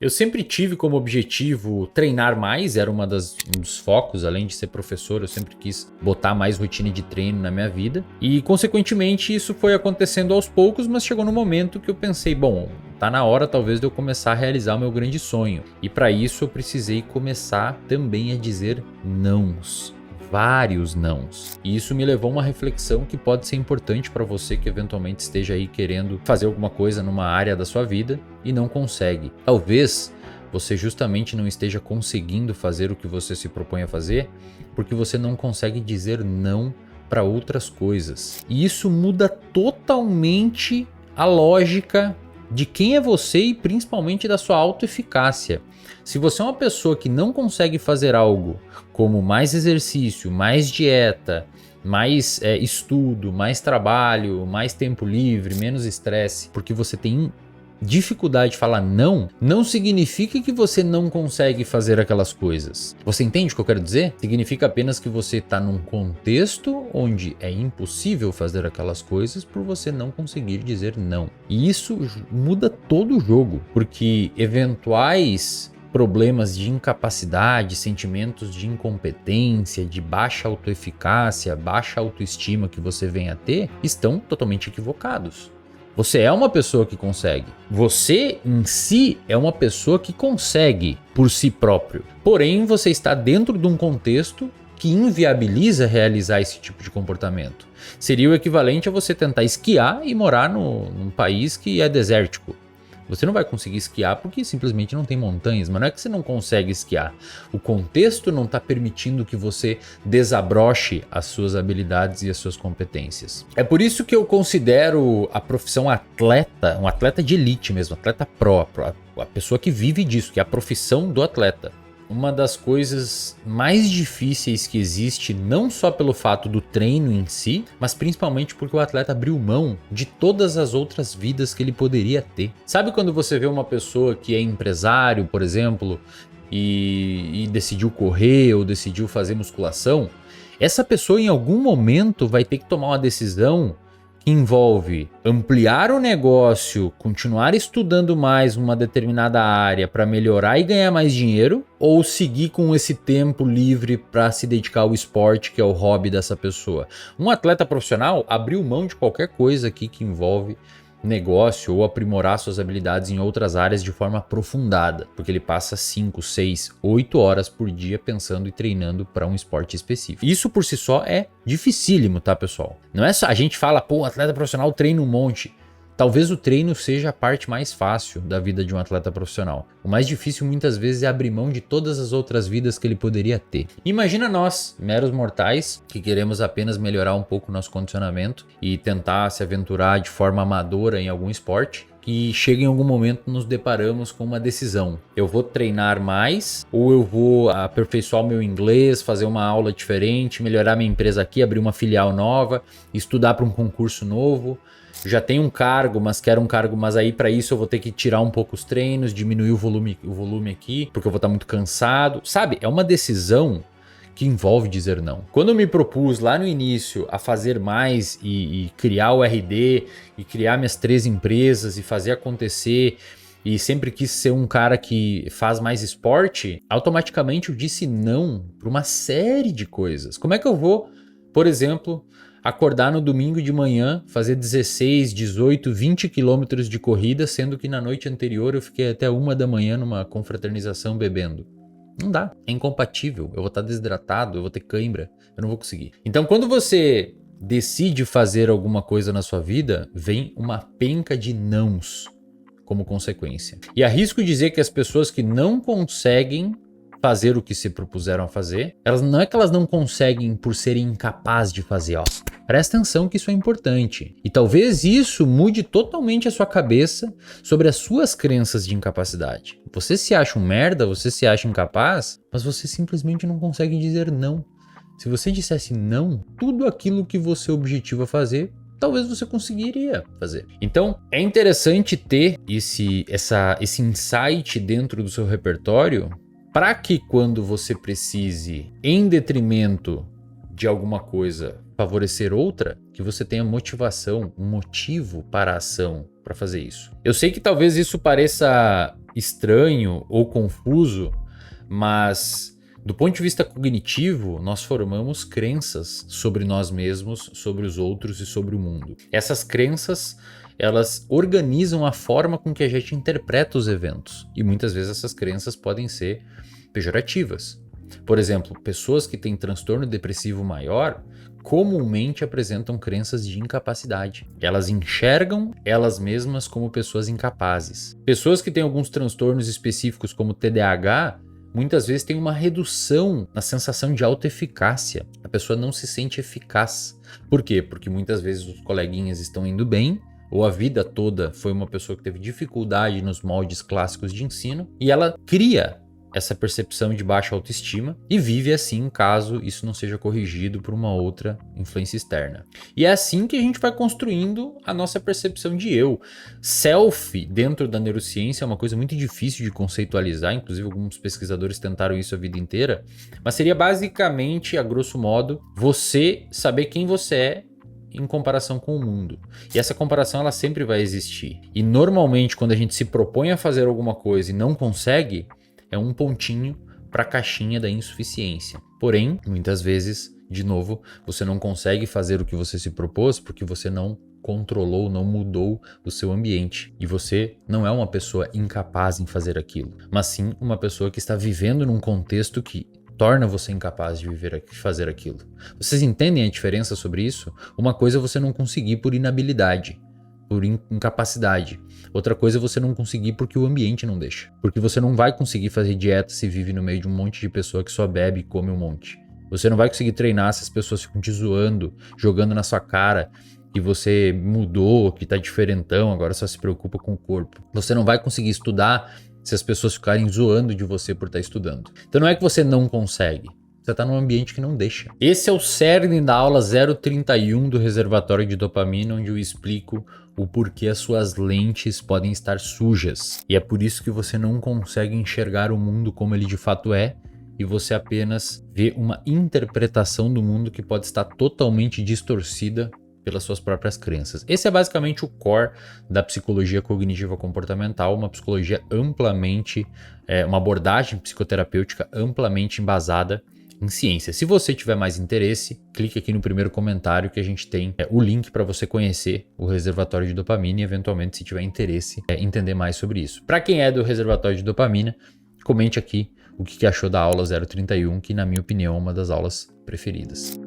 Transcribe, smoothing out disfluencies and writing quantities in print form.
Eu sempre tive como objetivo treinar mais, era um dos focos, além de ser professor, eu sempre quis botar mais rotina de treino na minha vida. E, consequentemente, isso foi acontecendo aos poucos, mas chegou no momento que eu pensei, bom, tá na hora talvez de eu começar a realizar o meu grande sonho. E para isso eu precisei começar também a dizer nãos. Vários nãos. E isso me levou a uma reflexão que pode ser importante para você que eventualmente esteja aí querendo fazer alguma coisa numa área da sua vida e não consegue. Talvez você justamente não esteja conseguindo fazer o que você se propõe a fazer porque você não consegue dizer não para outras coisas. E isso muda totalmente a lógica de quem é você e principalmente da sua autoeficácia. Se você é uma pessoa que não consegue fazer algo como mais exercício, mais dieta, mais estudo, mais trabalho, mais tempo livre, menos estresse, porque você tem dificuldade de falar não, não significa que você não consegue fazer aquelas coisas. Você entende o que eu quero dizer? Significa apenas que você está num contexto onde é impossível fazer aquelas coisas por você não conseguir dizer não. E isso muda todo o jogo, porque eventuais problemas de incapacidade, sentimentos de incompetência, de baixa autoeficácia, baixa autoestima que você venha a ter, estão totalmente equivocados. Você é uma pessoa que consegue. Você em si é uma pessoa que consegue por si próprio. Porém, você está dentro de um contexto que inviabiliza realizar esse tipo de comportamento. Seria o equivalente a você tentar esquiar e morar num país que é desértico. Você não vai conseguir esquiar porque simplesmente não tem montanhas, mas não é que você não consegue esquiar. O contexto não está permitindo que você desabroche as suas habilidades e as suas competências. É por isso que eu considero a profissão atleta, um atleta de elite mesmo, atleta pro, a pessoa que vive disso, que é a profissão do atleta. Uma das coisas mais difíceis que existe, não só pelo fato do treino em si, mas principalmente porque o atleta abriu mão de todas as outras vidas que ele poderia ter. Sabe quando você vê uma pessoa que é empresário, por exemplo, e decidiu correr ou decidiu fazer musculação? Essa pessoa em algum momento vai ter que tomar uma decisão que envolve ampliar o negócio, continuar estudando mais uma determinada área para melhorar e ganhar mais dinheiro, ou seguir com esse tempo livre para se dedicar ao esporte, que é o hobby dessa pessoa. Um atleta profissional abriu mão de qualquer coisa aqui que envolve negócio ou aprimorar suas habilidades em outras áreas de forma aprofundada, porque ele passa 5, 6, 8 horas por dia pensando e treinando para um esporte específico. Isso por si só é dificílimo, tá, pessoal? Não é só a gente fala, pô, atleta profissional treina um monte. Talvez o treino seja a parte mais fácil da vida de um atleta profissional. O mais difícil muitas vezes é abrir mão de todas as outras vidas que ele poderia ter. Imagina nós, meros mortais, que queremos apenas melhorar um pouco o nosso condicionamento e tentar se aventurar de forma amadora em algum esporte, que chega em algum momento nos deparamos com uma decisão. Eu vou treinar mais ou eu vou aperfeiçoar meu inglês, fazer uma aula diferente, melhorar minha empresa aqui, abrir uma filial nova, estudar para um concurso novo. Já tenho um cargo, mas quero um cargo, mas aí para isso eu vou ter que tirar um pouco os treinos, diminuir o volume aqui, porque eu vou estar muito cansado. Sabe, é uma decisão que envolve dizer não. Quando eu me propus lá no início a fazer mais e criar o RD e criar minhas 3 empresas e fazer acontecer e sempre quis ser um cara que faz mais esporte, automaticamente eu disse não para uma série de coisas. Como é que eu vou, por exemplo, acordar no domingo de manhã, fazer 16, 18, 20 quilômetros de corrida, sendo que na noite anterior eu fiquei até 1 da manhã numa confraternização bebendo? Não dá, é incompatível, eu vou estar desidratado, eu vou ter cãibra, eu não vou conseguir. Então quando você decide fazer alguma coisa na sua vida, vem uma penca de nãos como consequência. E arrisco dizer que as pessoas que não conseguem fazer o que se propuseram a fazer, elas não é que elas não conseguem por serem incapazes de fazer, ó. Presta atenção que isso é importante. E talvez isso mude totalmente a sua cabeça sobre as suas crenças de incapacidade. Você se acha um merda, você se acha incapaz, mas você simplesmente não consegue dizer não. Se você dissesse não, tudo aquilo que você objetiva fazer, talvez você conseguiria fazer. Então, é interessante ter esse insight dentro do seu repertório para que quando você precise, em detrimento de alguma coisa, favorecer outra, que você tenha motivação, um motivo para a ação, para fazer isso. Eu sei que talvez isso pareça estranho ou confuso, mas do ponto de vista cognitivo, nós formamos crenças sobre nós mesmos, sobre os outros e sobre o mundo. Essas crenças, elas organizam a forma com que a gente interpreta os eventos. E muitas vezes essas crenças podem ser pejorativas. Por exemplo, pessoas que têm transtorno depressivo maior comumente apresentam crenças de incapacidade. Elas enxergam elas mesmas como pessoas incapazes. Pessoas que têm alguns transtornos específicos como TDAH, muitas vezes têm uma redução na sensação de autoeficácia. A pessoa não se sente eficaz. Por quê? Porque muitas vezes os coleguinhas estão indo bem, ou a vida toda foi uma pessoa que teve dificuldade nos moldes clássicos de ensino, e ela cria essa percepção de baixa autoestima e vive assim caso isso não seja corrigido por uma outra influência externa. E é assim que a gente vai construindo a nossa percepção de eu. Self, dentro da neurociência, é uma coisa muito difícil de conceitualizar, inclusive alguns pesquisadores tentaram isso a vida inteira, mas seria basicamente, a grosso modo, você saber quem você é em comparação com o mundo. E essa comparação ela sempre vai existir. E normalmente quando a gente se propõe a fazer alguma coisa e não consegue, é um pontinho para a caixinha da insuficiência. Porém, muitas vezes, de novo, você não consegue fazer o que você se propôs porque você não controlou, não mudou o seu ambiente. E você não é uma pessoa incapaz em fazer aquilo, mas sim uma pessoa que está vivendo num contexto que torna você incapaz de fazer aquilo. Vocês entendem a diferença sobre isso? Uma coisa é você não conseguir por inabilidade, por incapacidade. Outra coisa é você não conseguir porque o ambiente não deixa. Porque você não vai conseguir fazer dieta se vive no meio de um monte de pessoa que só bebe e come um monte. Você não vai conseguir treinar se as pessoas ficam te zoando, jogando na sua cara que você mudou, que tá diferentão, agora só se preocupa com o corpo. Você não vai conseguir estudar se as pessoas ficarem zoando de você por estar estudando. Então não é que você não consegue. Você está num ambiente que não deixa. Esse é o cerne da aula 031 do reservatório de dopamina, onde eu explico o porquê as suas lentes podem estar sujas. E é por isso que você não consegue enxergar o mundo como ele de fato é, e você apenas vê uma interpretação do mundo que pode estar totalmente distorcida pelas suas próprias crenças. Esse é basicamente o core da psicologia cognitiva comportamental, uma psicologia amplamente, uma abordagem psicoterapêutica amplamente embasada em ciência. Se você tiver mais interesse, clique aqui no primeiro comentário que a gente tem o link para você conhecer o reservatório de dopamina e eventualmente, se tiver interesse, entender mais sobre isso. Para quem é do reservatório de dopamina, comente aqui o que achou da aula 031, que na minha opinião é uma das aulas preferidas.